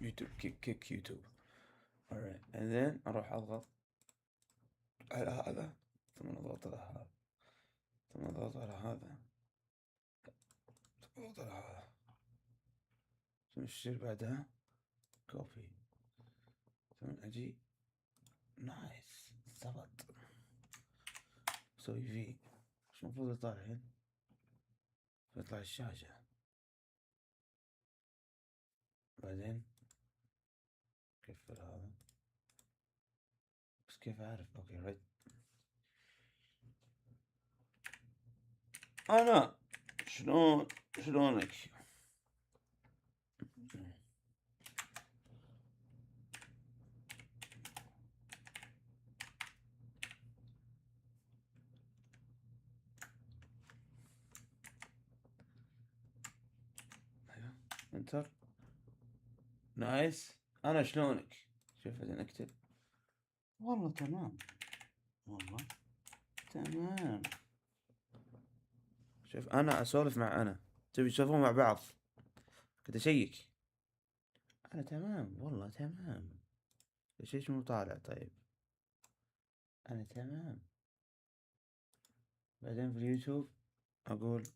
يوتيوب كيك يوتيوب. alright and then اروح اضغط على هذا ثم اضغط على هذا ثم اضغط على هذا ثم اضغط على هذا ثم اشتري بعدها كوفي ثم اجي نايس ضبط اسوي في شو المفروض يطلع الحين يطلع الشاشة بعدين كيف هذا بس كيف اعرف اوكي رايت انا شلونك انتر نايس انا شلونك شوف بعدين اكتب والله تمام والله تمام شوف انا اسولف مع انا تبي تسولفون مع بعض كنت اشيك انا تمام والله تمام ليش مو طالع طيب انا تمام بعدين في اليوتيوب اقول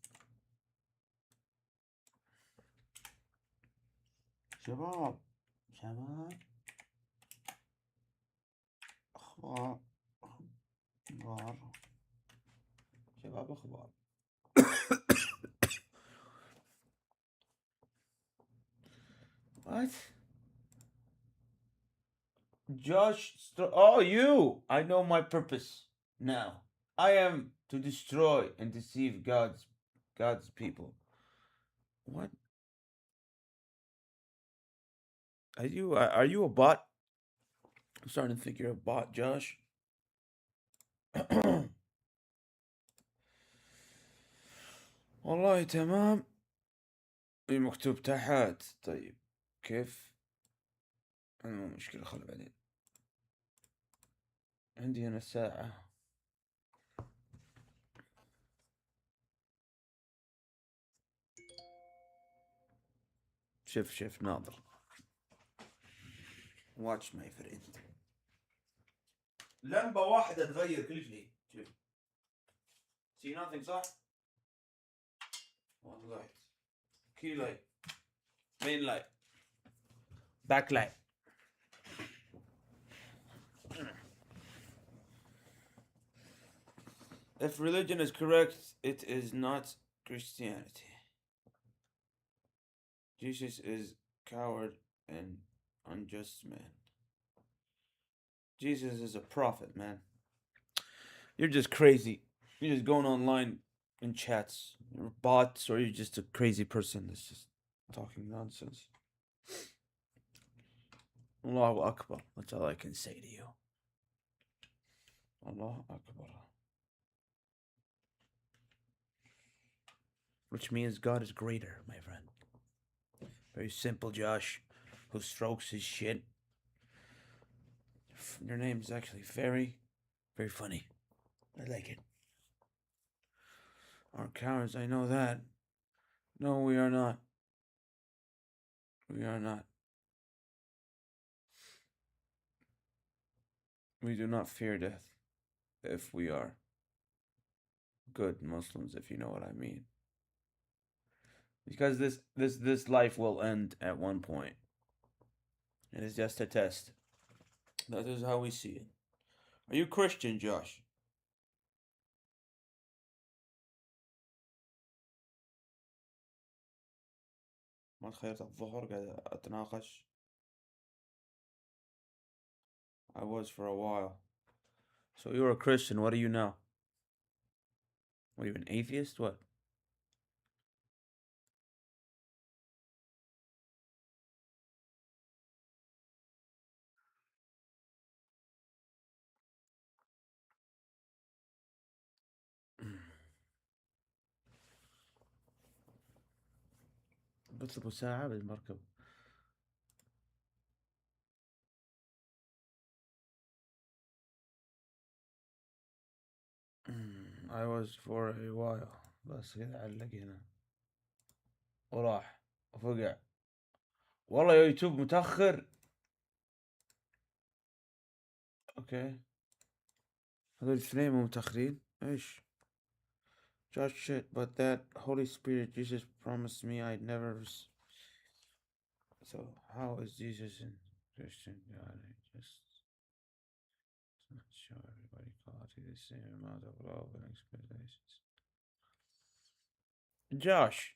شباب اخبار شباب اخبار what oh you I know my purpose now I am to destroy and deceive God's people what are you a bot I'm starting to think you're a bot Josh والله تمام مكتوب تحت طيب كيف مو مشكلة خلي بعدين عندي أنا ساعة شوف ناظر watch my friend لمبة واحدة تغير كل شيء شوف see nothing صح one light key light main light back light if religion is correct it is not Christianity Jesus is coward and unjust man Jesus is a prophet man you're just crazy you're just going online in chats you're bots or you're just a crazy person that's just talking nonsense Allahu Akbar that's all I can say to you Allahu Akbar which means God is greater my friend very simple Josh who strokes his shit your name is actually very very funny I like it Our cowards I know that no we are not we are not we do not fear death if we are good Muslims if you know what I mean because this life will end at one point it is just a test that is how we see it are you Christian Josh ما تخيلت الظهر قاعد أتناقش I was for a while so you're a Christian what are you now what are you an atheist what بطلبوا ساعة بالمركب I was for a while بس كذا علق هنا وراح وفقع والله يا يوتيوب متأخر. اوكي، هذول الاثنين مو متأخرين ايش؟ Just shit, but that Holy Spirit Jesus promised me I'd never. So how is Jesus in Christian God? I just not sure everybody called to the same amount of love and expectations. Josh,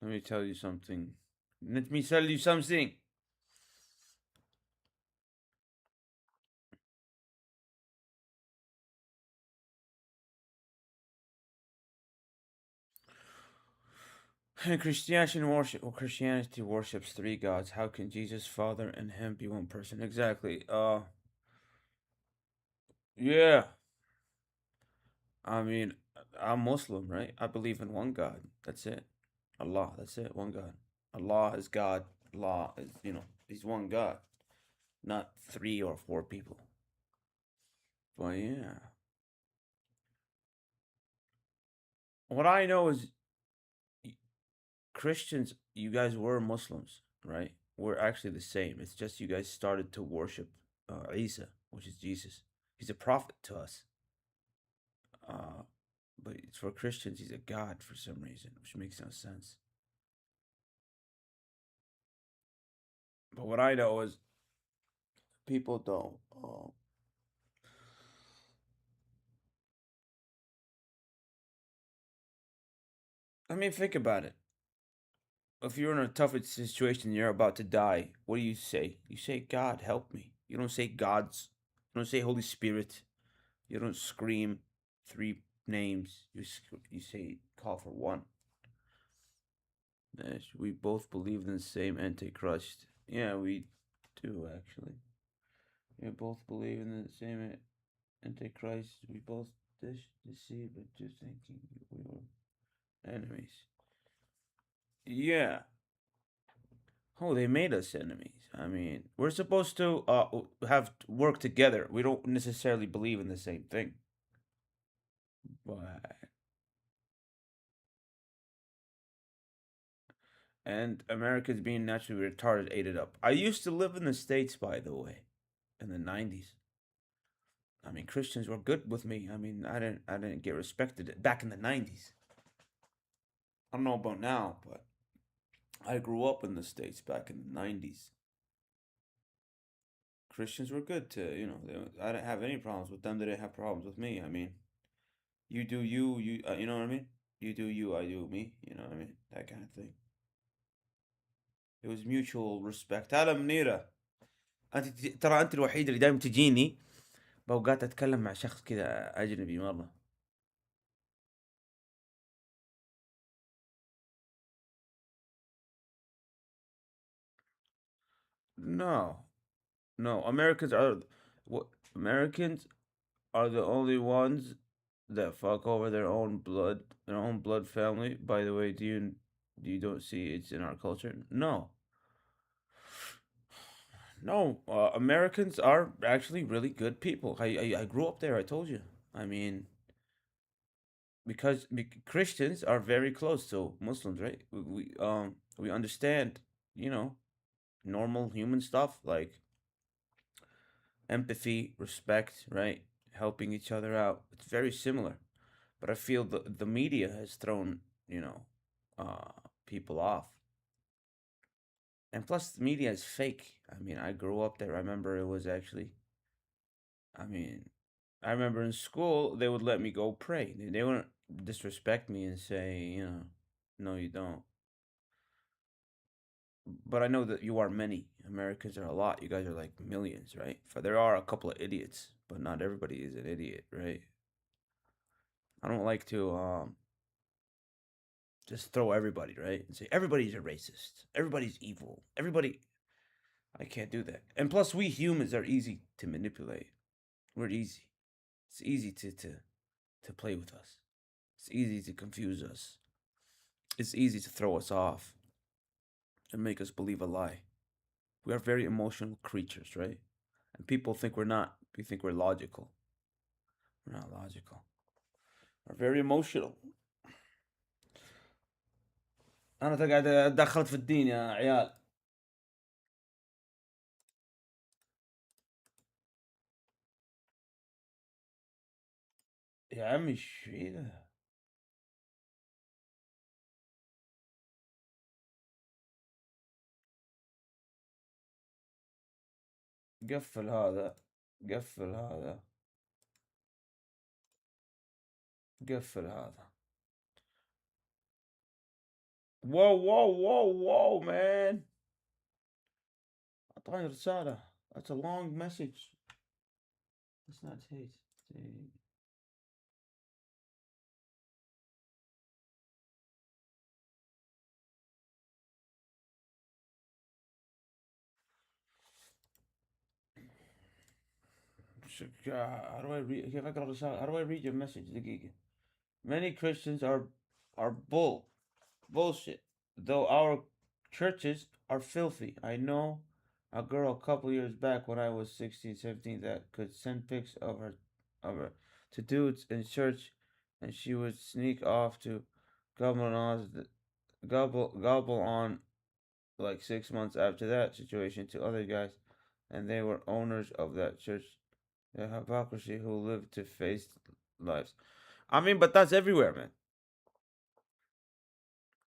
let me tell you something. Let me tell you something. Christianity worships three gods. How can Jesus, Father, and Him be one person? Exactly. Yeah. I mean, I'm Muslim, right? I believe in one God. That's it. Allah. That's it. One God. Allah is God. Allah is, He's one God, not three or four people. But yeah, what I know is Christians. You guys were Muslims, right? We're actually the same. It's just you guys started to worship Isa, which is Jesus. He's a prophet to us. Uh, but for Christians, he's a god for some reason, which makes no sense. But what I know is people don't. I mean, think about it. If you're in a tough situation, you're about to die. What do you say? You say, "God, help me." You don't say God's. You don't say Holy Spirit. You don't scream three names. You say call for one. Yes, we both believe in the same Antichrist. Yeah, we do actually. We both believe in the same Antichrist. We both deceive into thinking we were enemies. Yeah. Oh, they made us enemies. I mean, we're supposed to have work together. We don't necessarily believe in the same thing. But and Americans being naturally retarded ate it up. I used to live in the States, by the way, in the 90s. I mean, Christians were good with me. I mean, I didn't get respected back in the 90s. I don't know about now, but I grew up in the States back in the 90s. Christians were good to, I didn't have any problems with them. They didn't have problems with me. I mean, you do you know what I mean? You do you, I do me. You know what I mean? That kind of thing. It was mutual respect. هلا منيرة. ترى انت الوحيدة اللي دايما تجيني بأوقات اتكلم مع شخص كذا اجنبي مرة. No. No, what Americans are the only ones that fuck over their own blood family. By the way, do you don't see it's in our culture? No. No, Americans are actually really good people. I grew up there. I told you. I mean, because Christians are very close to Muslims, right? We understand, you know, normal human stuff like empathy, respect, right? Helping each other out. It's very similar. But I feel the media has thrown, you know, people off. And plus, the media is fake. I mean, I grew up there. I remember it was actually, I mean, I remember in school, they would let me go pray. They wouldn't disrespect me and say, no, you don't. But I know that you are many. Americans are a lot. You guys are like millions, right? For there are a couple of idiots, but not everybody is an idiot, right? I don't like to just throw everybody, right? And say everybody's a racist. Everybody's evil. Everybody I can't do that. And plus we humans are easy to manipulate. We're easy. It's easy to play with us. It's easy to confuse us. It's easy to throw us off and make us believe a lie. We are very emotional creatures, right? And people think we're not. We think we're logical. We're not logical. We're very emotional. انا قاعد دخلت في الدين يا عيال. يا عمي ايش في ذا؟ قفل هذا، قفل هذا، قفل هذا. واو واو واو واو مان، اعطاني رسالة. That's a long message. That's not hate. How do I read? كيف اقرا الرسالة? How do I read your message? دقيقة. Many Christians are bullshit. Though our churches are filthy. I know a girl a couple years back when I was 16, 17 that could send pics of her to dudes in church, and she would sneak off to gobble on gobble on like 6 months after that situation to other guys, and they were owners of that church. The hypocrisy who lived to face lives. I mean, but that's everywhere, man.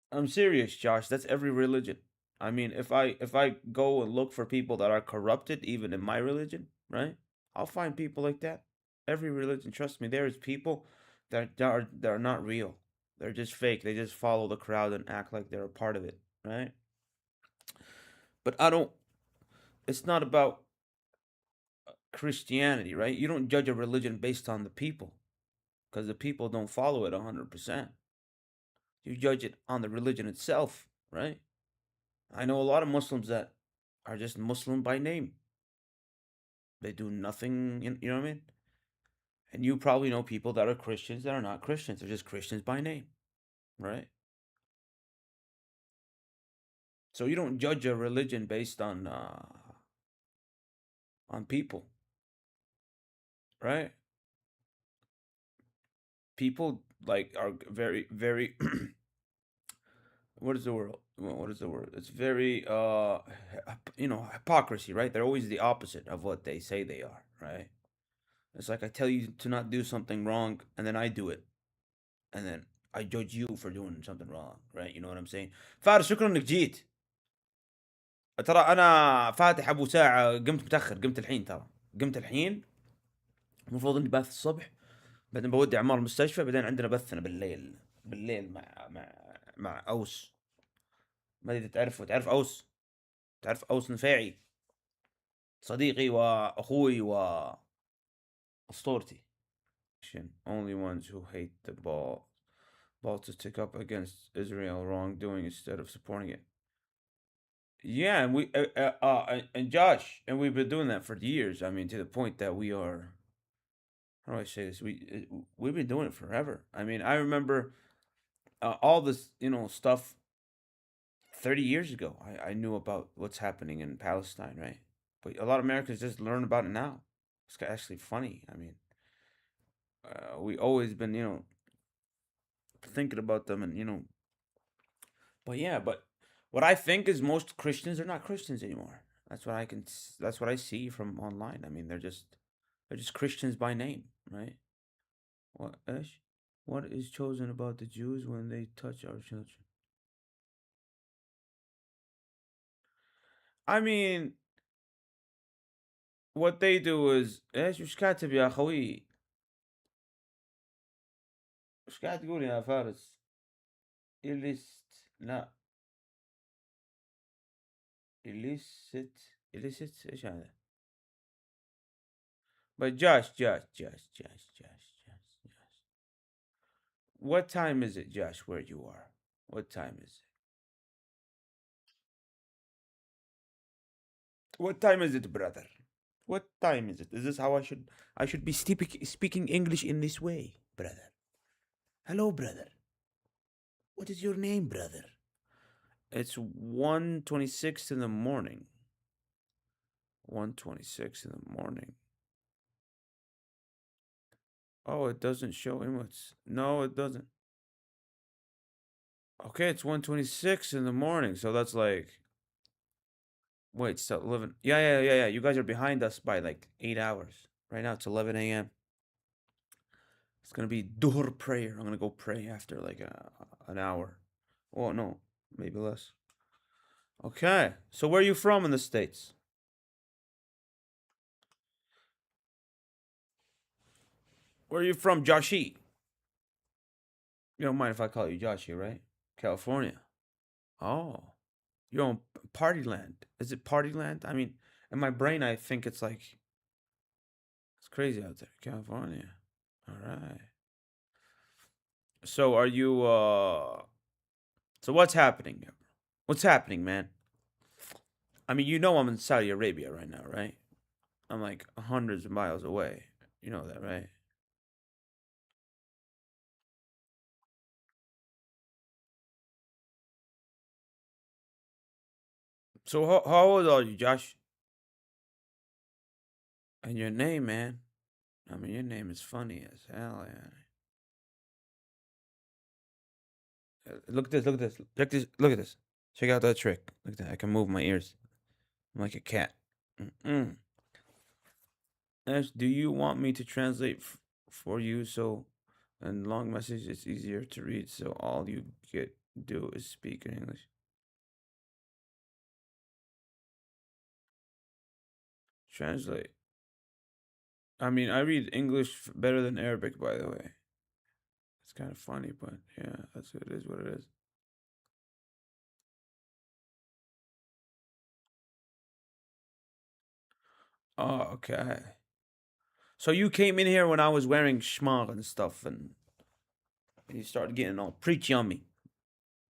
I'm serious, Josh. That's every religion. I mean, if I go and look for people that are corrupted, even in my religion, right? I'll find people like that. Every religion, trust me, there is people that are not real. They're just fake. They just follow the crowd and act like they're a part of it, right? But I don't. It's not about Christianity, right? You don't judge a religion based on the people, because the people don't follow it 100%. You judge it on the religion itself, right? I know a lot of Muslims that are just Muslim by name. They do nothing, you know what I mean? And you probably know people that are Christians that are not Christians. They're just Christians by name, right? So you don't judge a religion based on people, right? People like are very very what is the word? What is the word? It's very hypocrisy, right? They're always the opposite of what they say they are, right? It's like I tell you to not do something wrong and then I do it, and then I judge you for doing something wrong, right? You know what I'm saying? فارس شكرا انك جيت. ترى انا فاتح ابو ساعه، قمت متاخر، قمت الحين، ترى قمت الحين. المفروض اني باث الصبح، بعدين بودي عمار المستشفى، بعدين عندنا بثنا بالليل، مع اوس. ما ادري تعرف اوس؟ تعرف اوس نفاعي، صديقي واخوي واسطورتي. Only ones who hate the ball to stick up against Israel wrongdoing instead of supporting it. Yeah, and and Josh, and we've been doing that for years. I mean, to the point that we are. How do I say this? We've been doing it forever. I mean, I remember all this, stuff 30 years ago. I knew about what's happening in Palestine, right? But a lot of Americans just learn about it now. It's actually funny. I mean, we always been, thinking about them, and but yeah, but what I think is most Christians are not Christians anymore. That's what I see from online. I mean, they're just Christians by name, right? What Ish? What is chosen about the Jews when they touch our children? I mean, what they do is ايش وش كاتب يا خوي؟ وش قاعد تقول يا فارس؟ إليست، لا، إليست ايش هذا؟ But Josh. What time is it, Josh, where you are? What time is it? What time is it, brother? What time is it? Is this how I should be speaking English in this way, brother? Hello, brother. What is your name, brother? It's 1:26 in the morning. 1:26 in the morning. Oh, it doesn't show emotes. No, it doesn't. Okay, it's 1:26 in the morning, so that's like wait, so 11. Yeah. You guys are behind us by like 8 hours. Right now it's 11 a.m. It's gonna be duhr prayer. I'm gonna go pray after like an hour. Oh no, maybe less. Okay, so where are you from in the States? Where are you from, Joshi? You don't mind if I call you Joshi, right? California. Oh, you're on Party Land. Is it Party Land? I mean, in my brain, I think it's like it's crazy out there, California. All right. So are you? So what's happening? What's happening, man? I mean, you know I'm in Saudi Arabia right now, right? I'm like hundreds of miles away. You know that, right? So how old are you, Josh? And your name, man? I mean, your name is funny as hell, man. Look at this. Look at this. Check this. Look at this. Check out that trick. Look at that. I can move my ears. I'm like a cat. Mm-mm. Ash, do you want me to translate for you so and long message it's easier to read so all you get do is speak in English? Translate. I mean, I read English better than Arabic, by the way. It's kind of funny, but yeah, that's what it is. What it is. Oh, okay. So you came in here when I was wearing schmuck and stuff, and you started getting all preachy on me.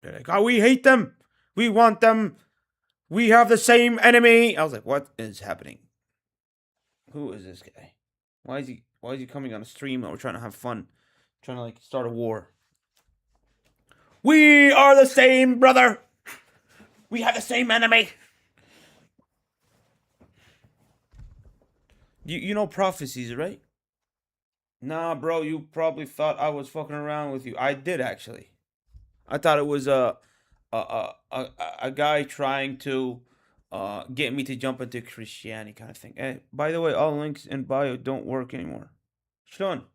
They're like, "Oh, we hate them. We want them. We have the same enemy." I was like, "What is happening? Who is this guy? Why is he coming on a stream and we're trying to have fun, trying to like start a war? We are the same, brother. We have the same enemy." You know prophecies, right? Nah, bro, you probably thought I was fucking around with you. I did actually. I thought it was a guy trying to get me to jump into Christianity kind of thing. Hey, by the way, all links in bio don't work anymore. Sean,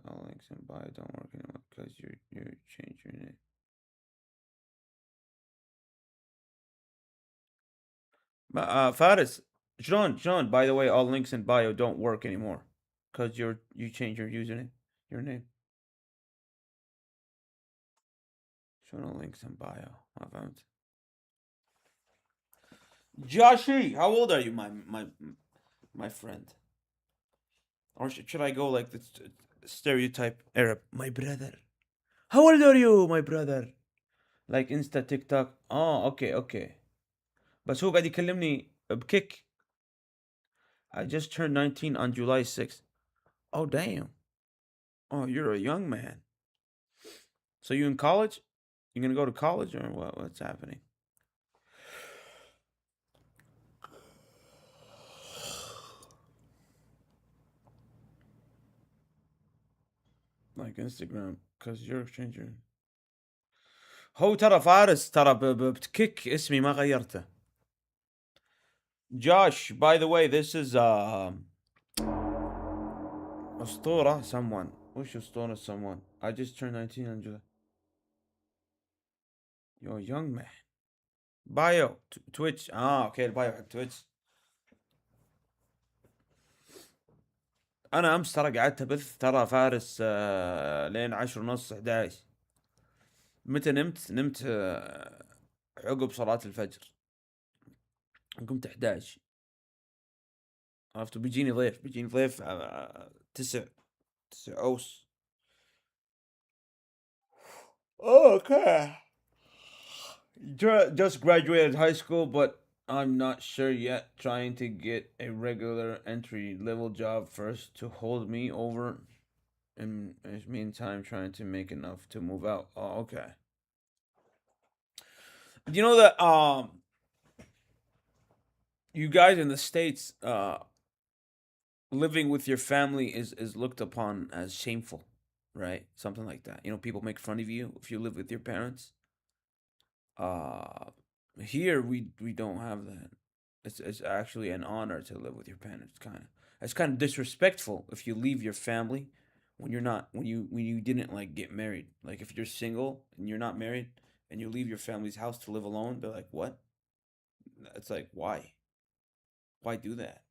all links in bio don't work anymore because you changed your name. Faris, Sean. By the way, all links in bio don't work anymore because you changed your username, your name. Sean, all links in bio. I found. Joshi, how old are you, my friend? Or should I go like the stereotype Arab? My brother. How old are you, my brother? Like Insta TikTok. Oh, okay. بس هو قاعد يكلمني بكيك. I just turned 19 on July 6th. Oh, damn. Oh, you're a young man. So you in college? You gonna go to college or what? What's happening? Like Instagram, cause you're a stranger. هو ترى فارس ترى بكيك اسمي ما غيرته. Josh, by the way, this is أسطورة someone. وش أسطورة someone? I just turned 19 on July. You're a young man. بايو تويتش اوكي البايو حق تويتش. انا امس ترى قعدت ابث ترى فارس لين 10 ونص 11. متى نمت عقب صلاة الفجر. قمت 11. عرفت بيجيني ضيف 9 اوس. Okay. Just graduated high school, but I'm not sure yet. Trying to get a regular entry level job first to hold me over. In the meantime, trying to make enough to move out. Oh, okay. You know that you guys in the States living with your family is looked upon as shameful. right? Something like that. You know, people make fun of you if you live with your parents. Uh, Here we don't have that. It's actually an honor to live with your parents. Kind of, it's kind of disrespectful if you leave your family when you're not when you didn't like get married. Like if you're single and you're not married and you leave your family's house to live alone, they're like, what? It's like why? Why do that?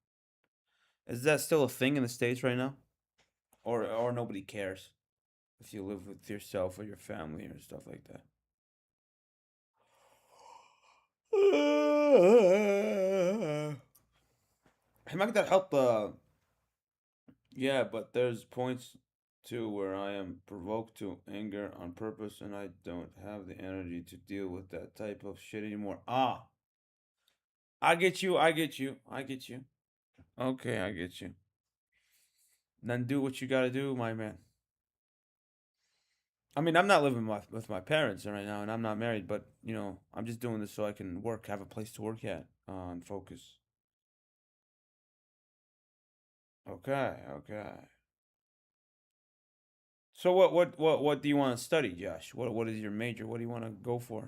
Is that still a thing in the States right now? Or nobody cares if you live with yourself or your family or stuff like that? ما اقدر احط yeah, but there's points too where I am provoked to anger on purpose and I don't have the energy to deal with that type of shit anymore. Ah, I get you, I get you, I get you. Okay, I get you. Then do what you gotta do, my man. I mean, I'm not living with my parents right now, and I'm not married. But you know, I'm just doing this so I can work, have a place to work at, and focus. Okay, okay. So what do you want to study, Josh? What is your major? What do you want to go for?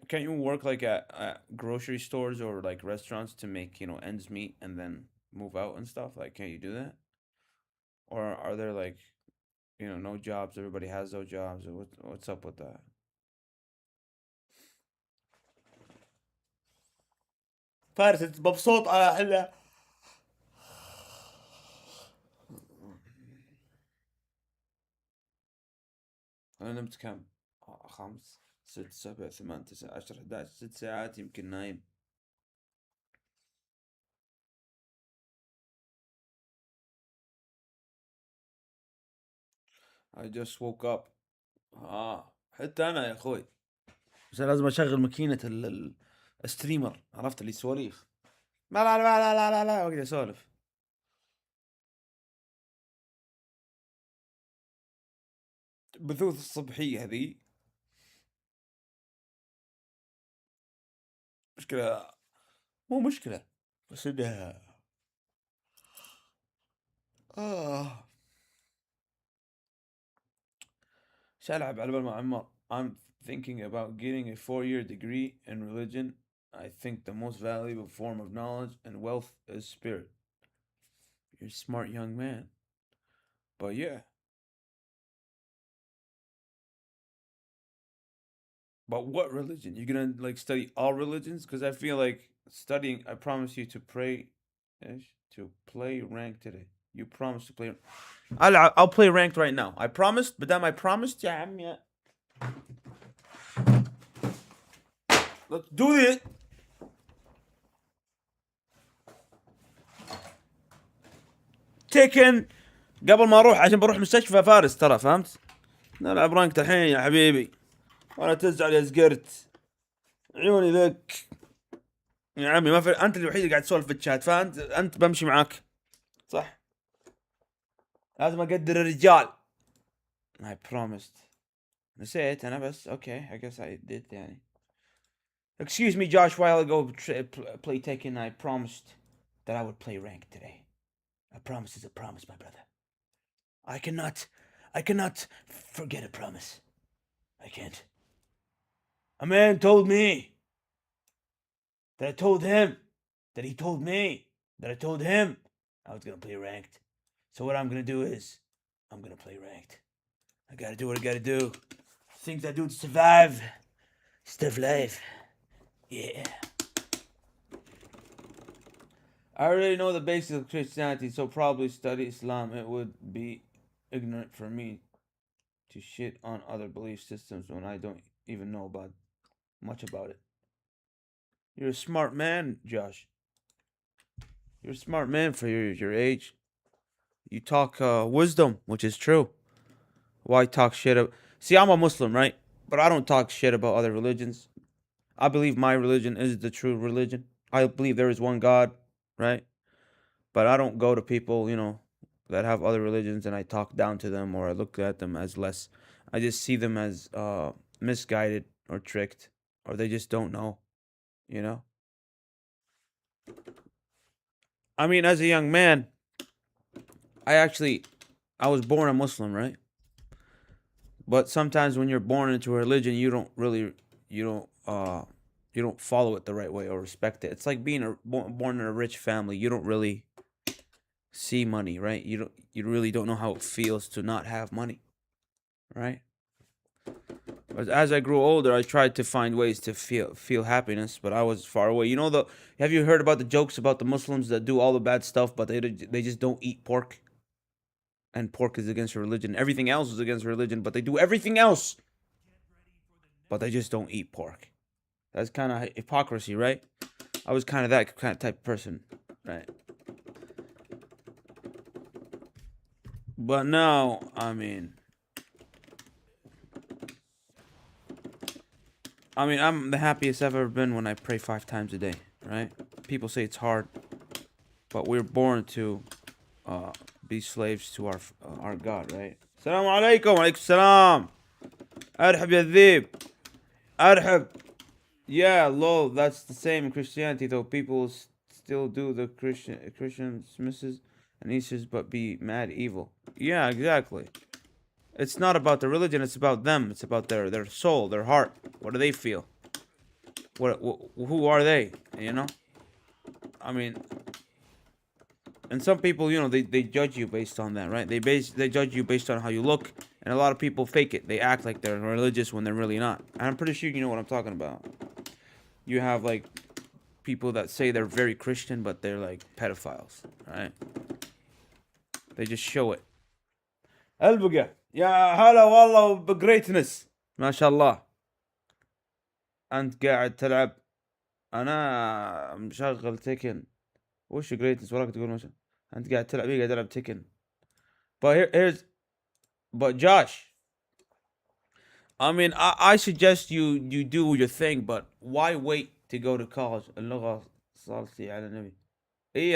Can't you work like at grocery stores or like restaurants to make ends meet and then move out and stuff? Like, can't you do that? Or are there like no jobs? Everybody has those jobs. Or what's up with that? فارس انت مبسوط على حلا. انا نمت كم؟ خمس ست سبع ثمان تسع عشر 11 6 ساعات يمكن نايم. I just woke up. حتى انا يا اخوي. بس لازم اشغل ماكينة الستريمر، عرفت اللي سواليف. لا لا لا لا لا لا لا اقدر اسولف. بثوث الصبحية هذي مشكلة، مو مشكلة، بس انها آه ايش العب على بال ما عمر. I'm thinking about getting a 4-year degree in religion. I think the most valuable form of knowledge and wealth is spirit. You're a smart young man. But yeah. But what religion? You're gonna like study all religions? Because I feel like studying. I promise you to pray, to play ranked today. You promised to play. I'll play ranked right now. I promised. But then I promised. Yeah, yeah. Let's do it. تيكن قبل ما اروح عشان بروح مستشفى فارس ترى، فهمت؟ نلعب رانكت الحين يا حبيبي. ولا تزعل يا زقرت. عيوني ذك. يا عمي ما في، انت الوحيد اللي قاعد تسولف في الشات، فانت بمشي معاك. صح. لازم اقدر الرجال. I promised. نسيت انا بس okay I guess I did يعني. Excuse me Josh, while ago play Tekken I promised that I would play ranked today. A promise is a promise, my brother. I cannot forget a promise. I can't. A man told me that I told him that he told me that I told him I was gonna play ranked. So what I'm gonna do is I'm gonna play ranked. I gotta do what I gotta do. Things I do to survive. Stuff life. Yeah. I already know the basics of Christianity, so probably study Islam. It would be ignorant for me to shit on other belief systems when I don't even know much about it. You're a smart man, Josh. You're a smart man for your age. You talk wisdom, which is true. Why talk shit about? See, I'm a Muslim, right? But I don't talk shit about other religions. I believe my religion is the true religion. I believe there is one God, right? But I don't go to people, that have other religions and I talk down to them or I look at them as less. I just see them as misguided or tricked or they just don't know, you know? I mean, as a young man, I was born a Muslim, right? But sometimes when you're born into a religion, you don't you don't follow it the right way or respect it. It's like being born in a rich family. You don't really see money, right? You really don't know how it feels to not have money, right? But as I grew older, I tried to find ways to feel happiness, but I was far away. You know the Have you heard about the jokes about the Muslims that do all the bad stuff, but they just don't eat pork? And pork is against religion. Everything else is against religion, but they do everything else, but they just don't eat pork. That's kind of hypocrisy, right? I was kind of that kind of type of person, right? But now, I'm the happiest I've ever been when I pray 5 times a day, right? People say it's hard, but we're born to be slaves to our God, right? Assalamu alaikum, alaikum salam. Arhab ya dhib. Arhab. Yeah, lol, that's the same in Christianity though. People still do the Christmases and Easters, but be mad evil. Yeah, exactly. It's not about the religion, it's about them. It's about their soul, their heart. What do they feel? Who are they? You know? I mean, and some people, they judge you based on that, right? They judge you based on how you look, and a lot of people fake it. They act like they're religious when they're really not. And I'm pretty sure you know what I'm talking about. You have like people that say they're very Christian, but they're like pedophiles, right? They just show it. البقى يا هلا والله بجريتنس ما شاء الله. انت قاعد تلعب، انا مشغل تكن. وش جريتنس وراك تقول ما انت قاعد تلعب، قاعد العب تكن. But Josh, I suggest you do your thing, but why wait to go to college? اللغة صارتي على النبي.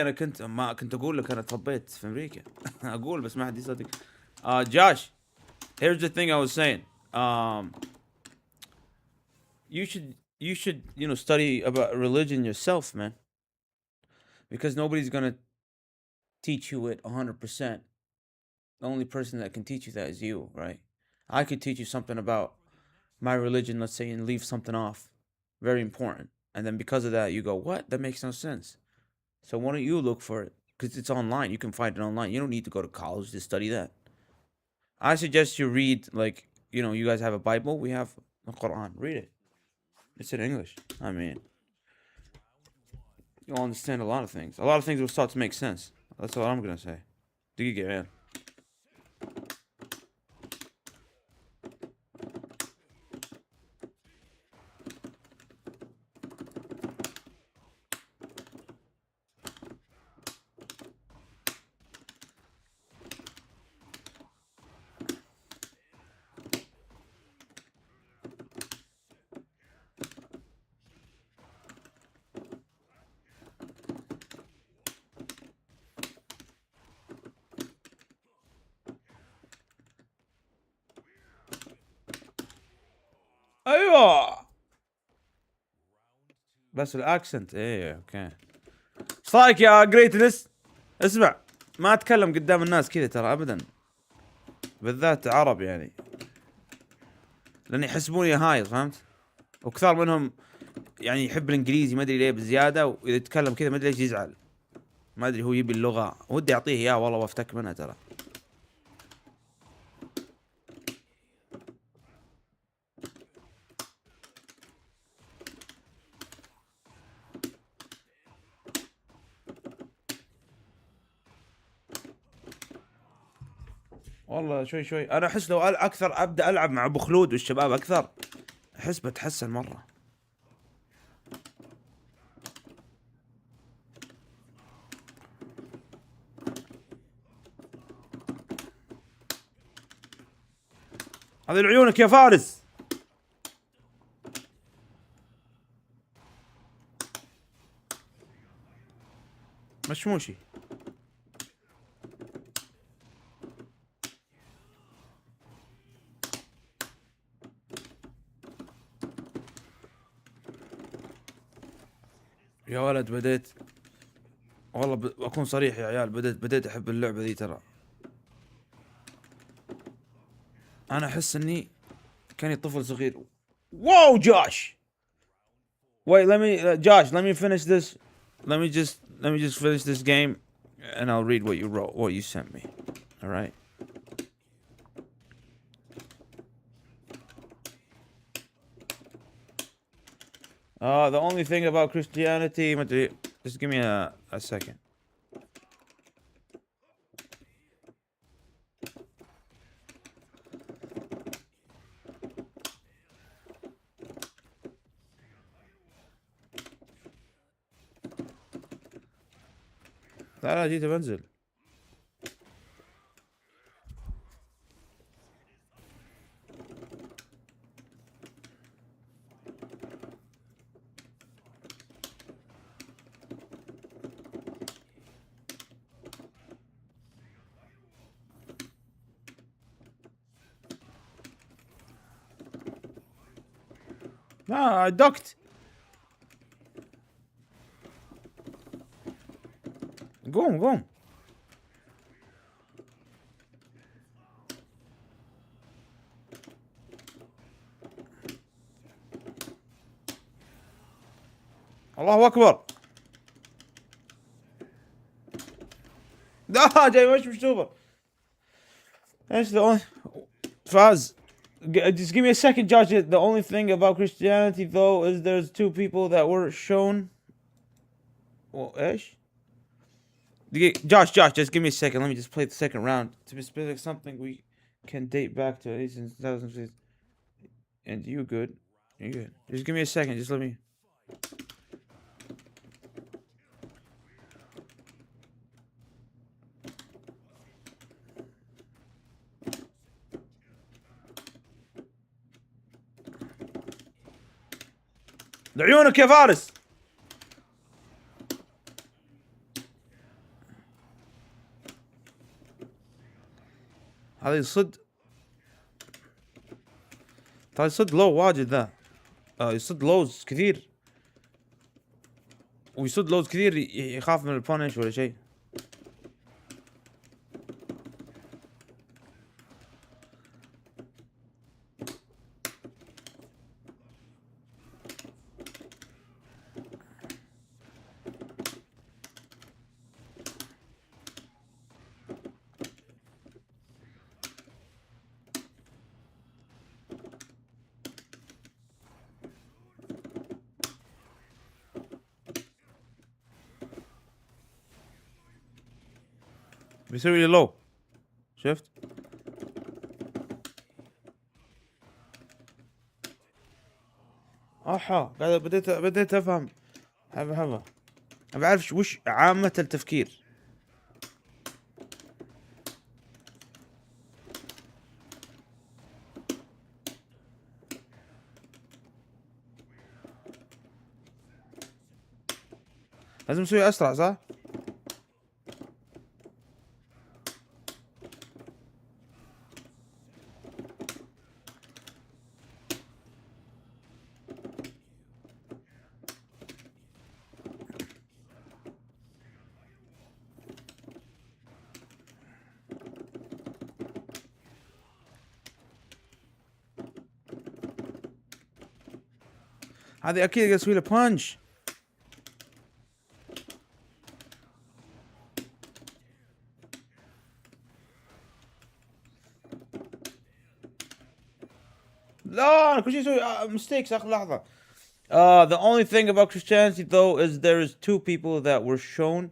انا كنت اقول لك انا طبيت في امريكا. اقول بس ما حد يصدق. Josh, here's the thing I was saying. You should study about religion yourself, man, because nobody's gonna teach you it 100%. The only person that can teach you that is you, right? I could teach you something about my religion, let's say, and leave something off, very important, and then because of that, you go, "What? That makes no sense." So why don't you look for it? Because it's online. You can find it online. You don't need to go to college to study that. I suggest you read, like, you guys have a Bible. We have the Quran. Read it. It's in English. You'll understand a lot of things. A lot of things will start to make sense. That's what I'm gonna say. دقيقة man. ايوه بس الاكسنت ايه اوكي. ايش رايك يا جريتنس؟ اسمع، ما اتكلم قدام الناس كذا ترى ابدا، بالذات عرب يعني، لان يحسبوني هايل، فهمت؟ وكثار منهم يعني يحب الانجليزي ما ادري ليه بزياده، واذا يتكلم كذا ما ادري ليش يزعل. ما ادري هو يبي اللغه، ودي اعطيه اياه والله وافتك منها ترى. والله شوي شوي انا احس لو اكثر ابدا العب مع ابو خلود والشباب اكثر، احس بتحسن مره. هذه لعيونك يا فارس. مشموشي. يا ولد بديت والله، اكون صريح يا عيال، بديت احب اللعبه ذي ترى. انا احس اني كاني طفل صغير. Whoa, Josh! Wait, Josh, let me finish this. Let me just finish this game, and I'll read what you wrote, what you sent me. All right. The only thing about Christianity, just give me a second. لا جيت بنزل. I ducked. قوم. الله اكبر. لا جاي مش سوبر. ايش the only فاز. Just give me a second, Josh. The only thing about Christianity, though, is there's two people that were shown. Well, ish. Josh, just give me a second. Let me just play the second round. To be specific, something we can date back to at least in 2006. And you good? You good? Just give me a second. Just let me. لعيونك يا فارس. هذا يصد. ترى يصد لو واجد ذا. يصد لوز كثير. ويصد لوز كثير يخاف من البونش ولا شيء. بيسوي لي لو. شفت؟ قاعد بديت افهم. حبة ابى اعرف وش عامة التفكير. لازم نسوي اسرع صح؟ هذه اكيد اسوي له بانش. لا انا كل شيء اسوي mistakes اخر لحظة. The only thing about Christianity, though, is there is two people that were shown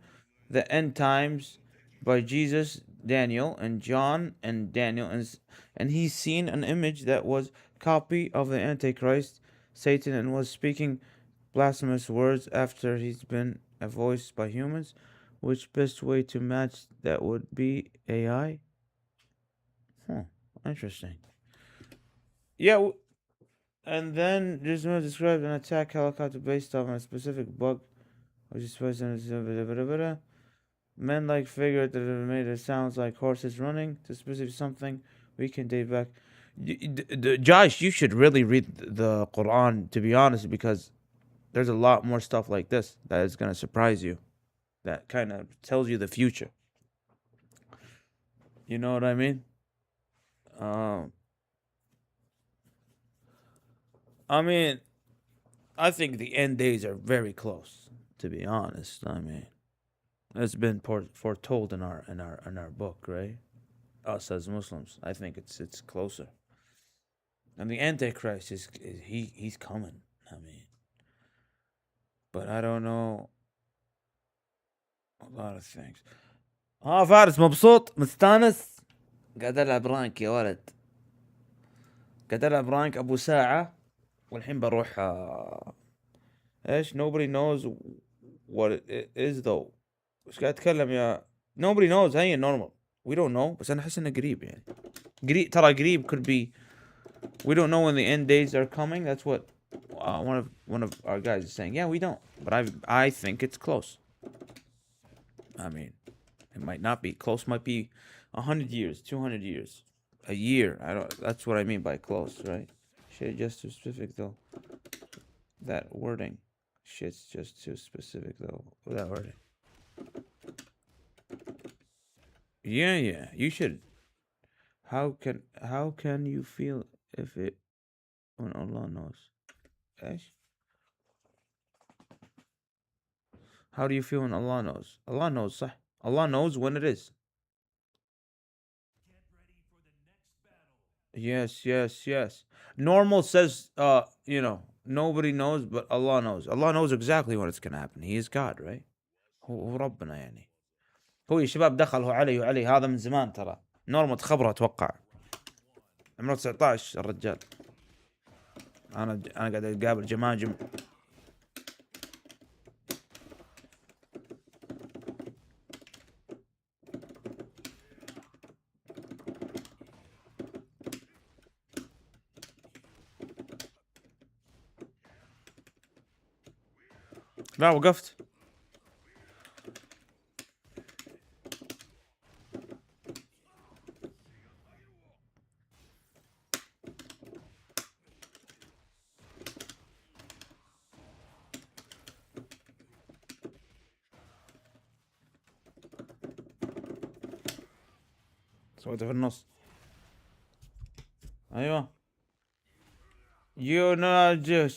the end times by Jesus, Daniel, and John and Daniel, and he's seen an image that was copy of the Antichrist, Satan, and was speaking blasphemous words after he's been voiced by humans. Which best way to match that would be AI? Interesting. Yeah. And then just described an attack helicopter based on a specific bug, which is supposed to men-like figure that made it sounds like horses running to specific something we can date back. Josh, you should really read the Quran, to be honest, because there's a lot more stuff like this that is gonna surprise you. That kind of tells you the future. You know what I mean? I mean, I think the end days are very close. To be honest, I mean, it's been foretold in our book, right? Us as Muslims, I think it's closer. And the Antichrist is he's coming. I mean, but I don't know a lot of things. فارس مبسوط مستانس. قاعد العب رانك يا ولد. قاعد العب رانك ابو ساعة. والحين بروح ايش nobody knows what it is though. ايش قاعد اتكلم يا nobody knows هي normal. We don't know بس انا احس انه قريب يعني. قريب ترى قريب could be. We don't know when the end days are coming. That's what one of our guys is saying. Yeah, we don't, but I think it's close. I mean, it might not be close. Might be 100 years, 200 years, a year. I don't. That's what I mean by close, right? Shit, just too specific though. That wording, shit's just too specific though. That wording. Yeah. You should. How can you feel if it when Allah knows? ايش؟ How do you feel when Allah knows? Allah knows, صح. Allah knows when it is. Yes. Normal says, nobody knows, but Allah knows. Allah knows exactly when it's gonna happen. He is God, right? هو ربنا يعني. هو يا شباب دخل هو علي هذا من زمان ترى. نورمال تخبره اتوقع. عمره 19 الرجال. انا قاعد اقابل جماجم. لا وقفت. سويته في النص. ايوه. يناجي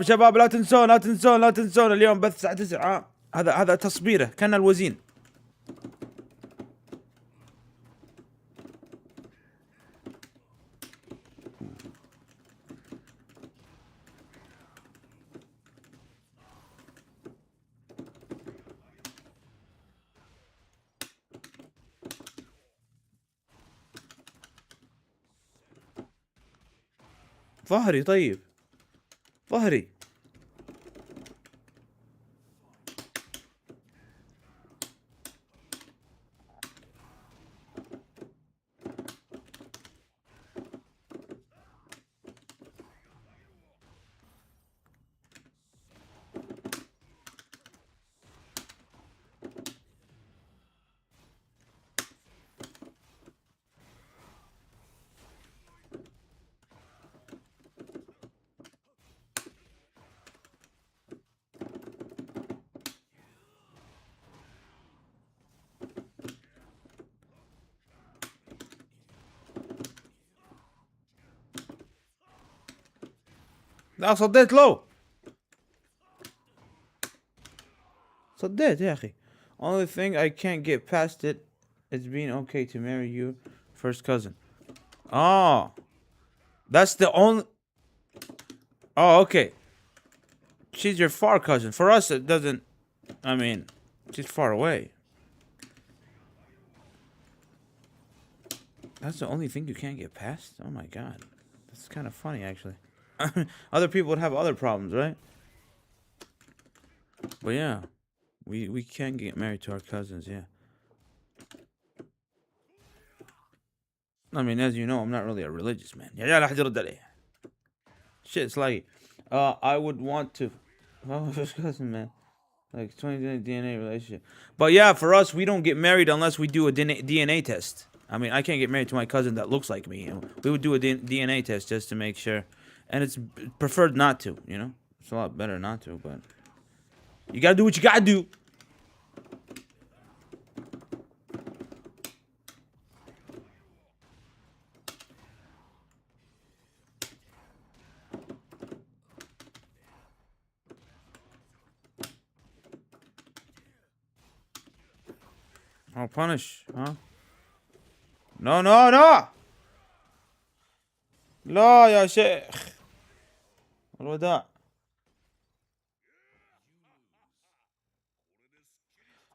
شباب لا تنسون اليوم بث الساعة 9. هذا تصبيره كان الوزين. ظهري طيب. ظهري. لا صديت له. صديت يا أخي. Only thing I can't get past it is being okay to marry your first cousin. Oh. That's the only... Oh, okay. She's your far cousin. For us, it doesn't... I mean, she's far away. That's the only thing you can't get past? Oh my god. That's kind of funny, actually. Other people would have other problems, right? But yeah, we can get married to our cousins, yeah. I mean, as you know, I'm not really a religious man. Shit, it's like, I would want to... Oh, first cousin, man. Like 20 DNA relationship. But yeah, for us, we don't get married unless we do a DNA test. I mean, I can't get married to my cousin that looks like me. We would do a DNA test just to make sure. And it's preferred not to, It's a lot better not to, but... You gotta do what you gotta do. Oh, punish, huh? No, no, no! لا يا شيخ. الوداع.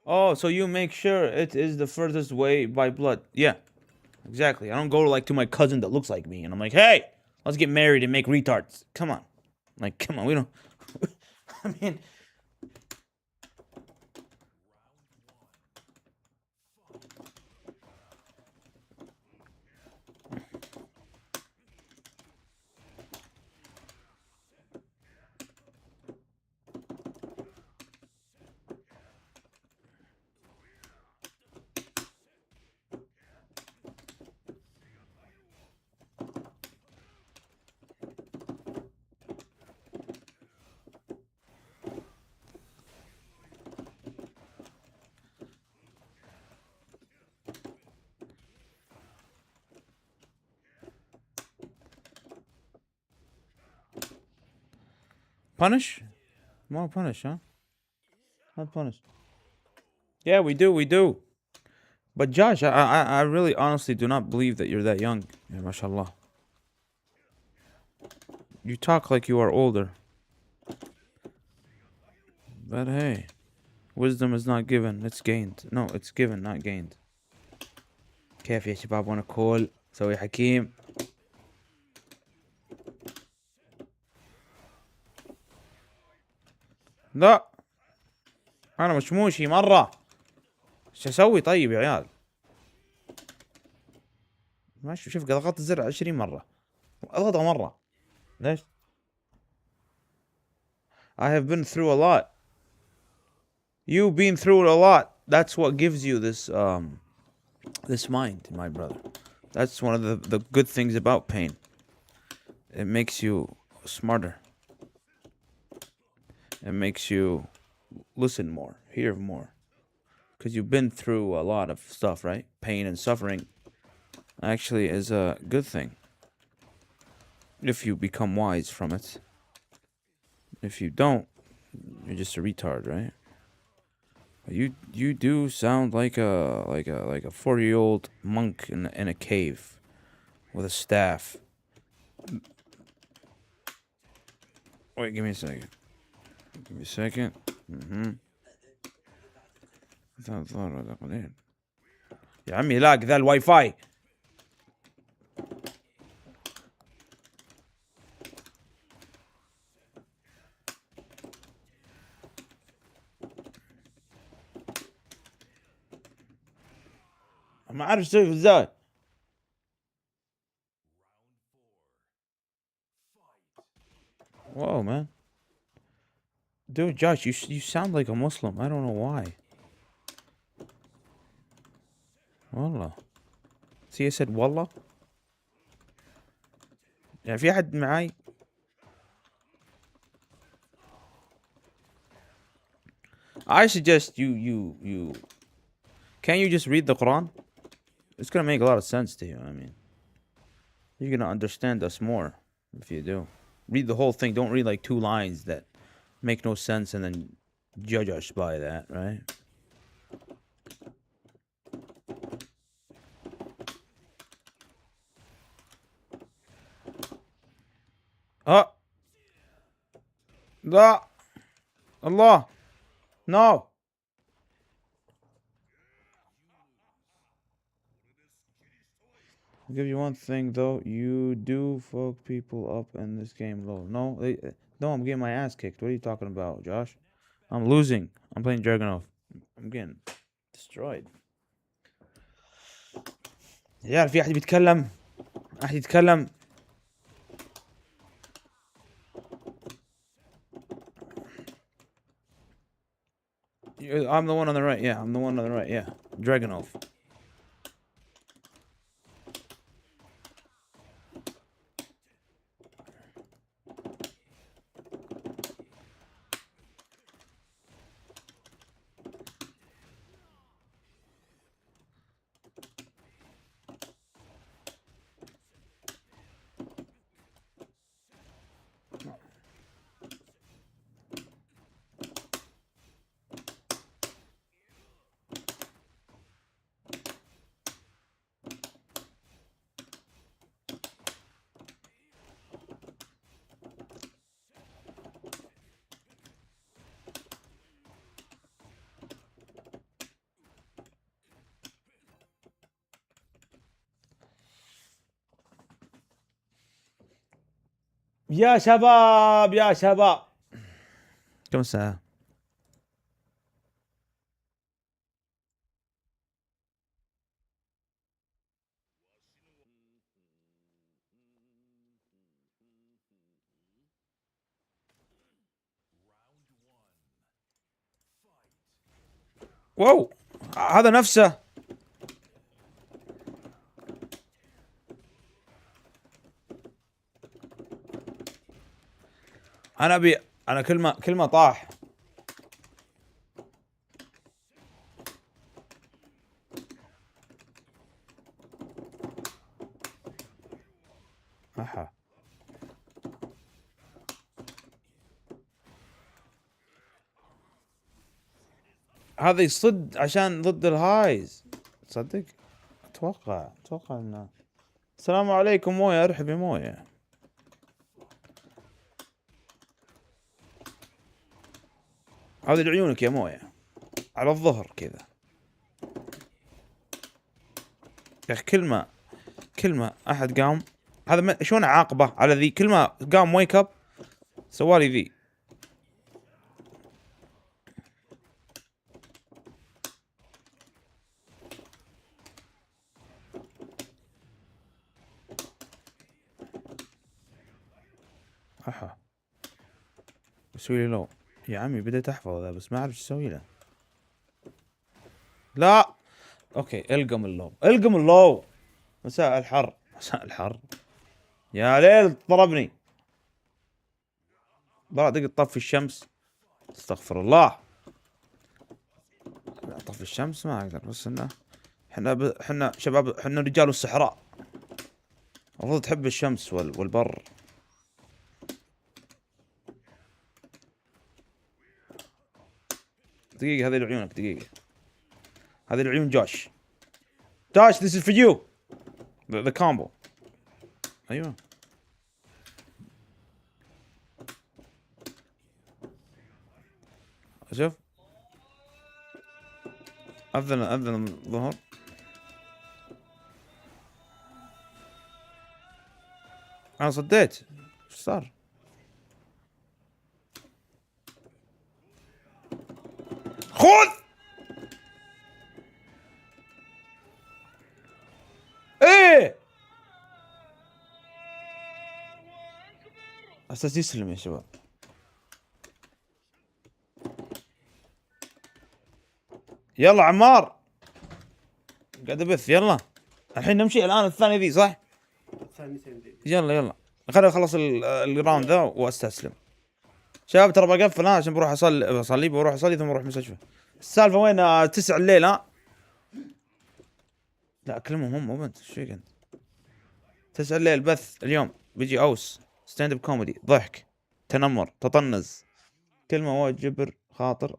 Oh, so you make sure it is the furthest way by blood. Yeah, exactly. I don't go like to my cousin that looks like me and I'm like, hey, let's get married and make retards. Come on. Like, come on, we don't. I mean, punish? More punish, huh? Not punish. Yeah, we do, we do. But Josh, I really honestly do not believe that you're that young. Yeah, mashallah. You talk like you are older. But hey, wisdom is not given, it's gained. No, it's given, not gained. كيف يا شباب وانا كول سوي حكيم. لا انا مشموشي مرة. ايش اسوي طيب يا عيال؟ ماشي شوف ضغطت الزر 20 مرة. اضغطه مرة. ليش؟ I have been through a lot. You've been through a lot. That's what gives you this mind, my brother. That's one of the good things about pain. It makes you smarter. It makes you listen more, hear more. Because you've been through a lot of stuff, right? Pain and suffering actually is a good thing. If you become wise from it. If you don't, you're just a retard, right? You do sound like a 40-year-old monk in a cave with a staff. Wait, give me a second. Give me a second. يا عمي لاق ذا الواي فاي. ما اعرف اسوي ازاي. Whoa, man. Dude, Josh, you sound like a Muslim. I don't know why. والله. See, I said والله. يعني في أحد معاي؟ I suggest you. Can you just read the Quran? It's gonna make a lot of sense to you. I mean, you're gonna understand us more if you do. Read the whole thing. Don't read like 2 lines that make no sense and then judge us by that, right? Oh, لا Allah, no. I'll give you one thing though. You do fuck people up in this game, though. No, I'm getting my ass kicked. What are you talking about, Josh? I'm losing. I'm playing Dragunov. I'm getting destroyed. يا في أحد بيتكلم؟ أحد يتكلم؟ I'm the one on the right. Yeah, I'm the one on the right. Yeah, Dragunov. يا شباب يا شباب، كم ساعة؟ واو، هذا نفسه. انا ابي، انا كل ما طاح. احا، هذا يصد عشان ضد الهايز، تصدق؟ اتوقع انه. السلام عليكم مويه، ارحب يا مويه. هذه لعيونك يا مويه، على الظهر كذا. يا اخي كل ما احد قام، هذا شلون اعاقبه على ذي؟ كل ما قام ويك اب سوالي ذي. احا، بسوي لي لو. يا عمي بديت احفظ ذا بس ما اعرف ايش اسوي له. لا، اوكي، القم اللو، القم اللو. مساء الحر، مساء الحر. يا ليل ضربني. لا دق طفي الشمس. استغفر الله. لا طفي الشمس ما اقدر، بس انه احنا شباب، احنا رجال الصحراء، المفروض تحب الشمس والبر. دقيقة، هذه لعيونك، دقيقة. هذه العيون جوش. جوش this is for you. the combo. ايوه، شوف، اذن الظهر. انا صديت، ايش صار؟ خذ. ايه، اساس يسلم يا شباب. يلا عمار، قاعد ابث. يلا الحين نمشي الان الثانية ذي صح؟ يلا خليني اخلص الراوند ذا واستسلم. شباب ترى بقفل انا عشان بروح اصلي بروح اصلي ثم بروح مستشفى. السالفة وين؟ 9 الليل ها؟ لا كلمهم هم، مو انت. ايش فيك انت؟ 9 الليل بث اليوم، بيجي اوس ستاند اب كوميدي، ضحك، تنمر، تطنز، كلمة وايد جبر خاطر،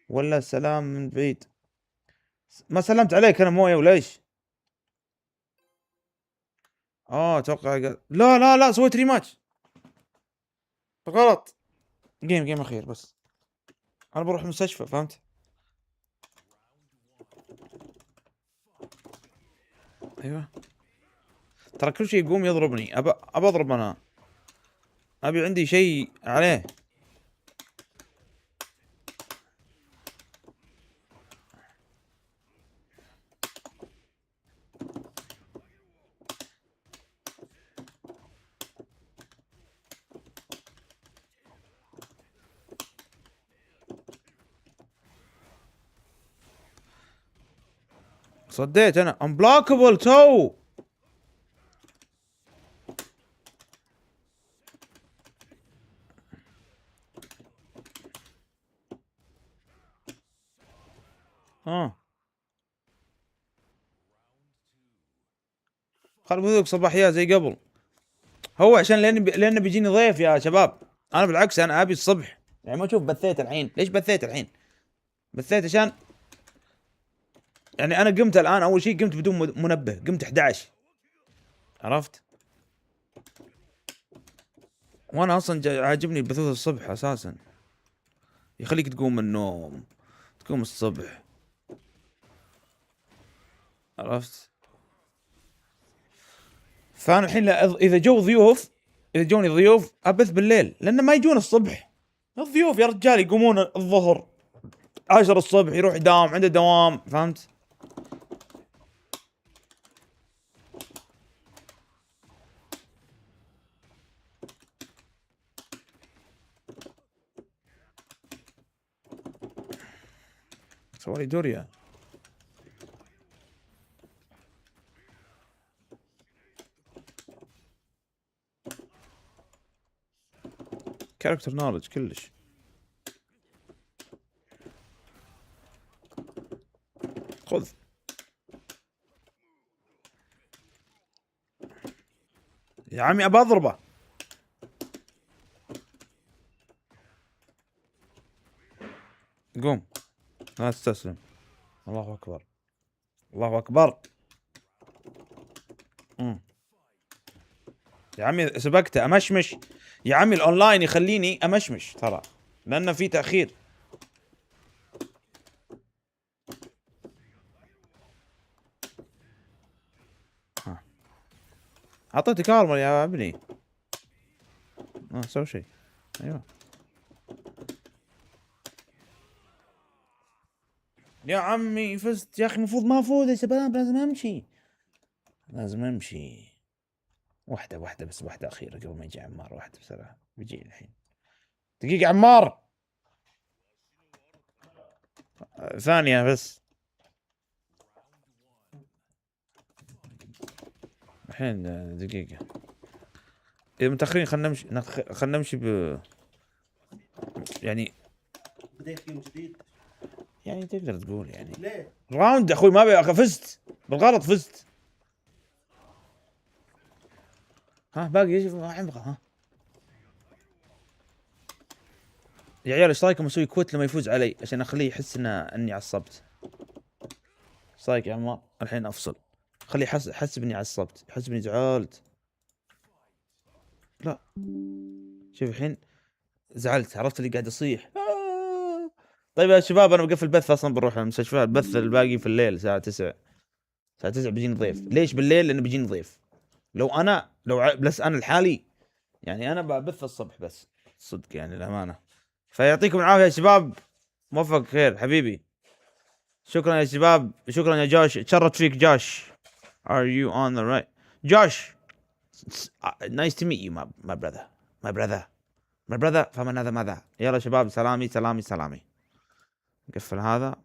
ولا سلام من بعيد. ما سلمت عليك انا مويه ولا ايش؟ اتوقع لا سويت ريماتش غلط. جيم اخير بس. انا بروح المستشفى، فهمت؟ ايوه، ترى كل شيء يقوم يضربني. ابى اضرب انا، ابي عندي شيء عليه. صديت انا انبلوكبل تو. خل بذوق صباحيات زي قبل. هو عشان لان بيجيني ضيف يا شباب. انا بالعكس، انا ابي الصبح. يعني ما اشوف بثيت الحين. ليش بثيت الحين؟ بثيت عشان يعني انا قمت الان، اول شيء قمت بدون منبه، قمت 11. عرفت؟ وانا اصلا عاجبني بثوث الصبح اساسا، يخليك تقوم من النوم، تقوم الصبح. عرفت؟ فانا الحين اذا جوني ضيوف ابث بالليل، لان ما يجون الصبح. الضيوف يا رجال يقومون الظهر 10 الصبح، يروح يداوم، عنده دوام، فهمت؟ سوالي دوريا. كاركتر نولج كلش. خذ. يا عمي ابى اضربه. قوم، لا تستسلم. الله اكبر، الله اكبر. يا عمي سبقته امشمش. يا عمي الاونلاين يخليني امشمش ترى، لانه في تاخير. اعطيتك ارمر يا ابني. سوي شيء. ايوه يا عمي فزت يا اخي. المفروض ما افوز يا شباب، لازم امشي، لازم امشي. واحدة بس، واحدة أخيرة قبل ما يجي عمار. واحدة بصراحة بيجي الحين. دقيقة عمار. ثانية بس. الحين دقيقة. إذا متأخرين خلنا نمشي، خلنا نمشي يعني بديت يوم جديد يعني تقدر تقول يعني ليه؟ راوند أخوي. ما فزت بالغلط، فزت. ها باقي ايش عمره. ها يا عيال ايش رايكم اسوي كوت لما يفوز علي عشان اخليه يحس اني عصبت؟ ايش رايك يا عمار؟ الحين افصل، خليه يحس باني عصبت، يحس باني زعلت. لا شوف الحين زعلت، عرفت اللي قاعد يصيح. طيب يا شباب انا بقفل البث اصلا، بروح المستشفى. البث الباقي في الليل الساعه 9. الساعه 9 بيجيني ضيف. ليش بالليل؟ لانه بيجيني ضيف. بس انا الحالي يعني انا ببث الصبح بس، صدق يعني الامانه. فيعطيكم العافيه يا شباب، موفق خير حبيبي. شكرا يا شباب، شكرا يا جوش، تشرفت فيك جوش. Are you on the right جوش؟ Nice to meet you my brother my brother my brother. فمن هذا ماذا. يلا شباب، سلامي سلامي سلامي. نقفل هذا.